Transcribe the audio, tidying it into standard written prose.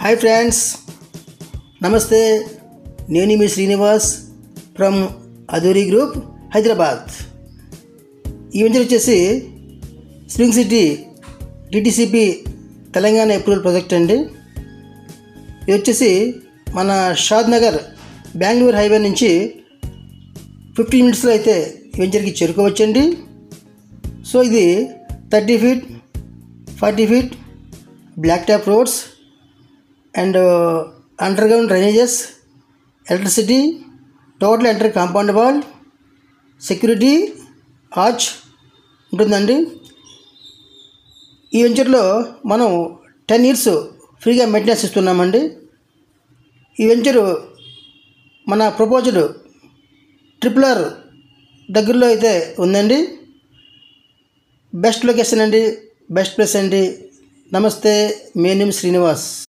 Hi friends, నమస్తే. నేను మీ Srinivas from Adhuri group Hyderabad. ఈ వెంచర్ వచ్చేసి spring city DTCP Telangana approval project అండి. ఇది వచ్చేసి మన షాద్ నగర్ బెంగళూరు హైవే నుంచి 15 మినిట్స్లో అయితే ఈ వెంచర్కి చేరుకోవచ్చండి. సో ఇది 30 feet 40 feet black top roads and underground drainages, electricity, total entire compound wall, security, arch ఉంటుందండి. ఈ వెంచర్లో మనం 10 years ఫ్రీగా మెయింటెనెన్స్ ఇస్తున్నామండి. ఈ వెంచరు మన ప్రపోజ్డ్ RRR దగ్గరలో అయితే ఉందండి. బెస్ట్ లొకేషన్ అండి, బెస్ట్ ప్లేస్ అండి. నమస్తే, మీ నేమ్ శ్రీనివాస్.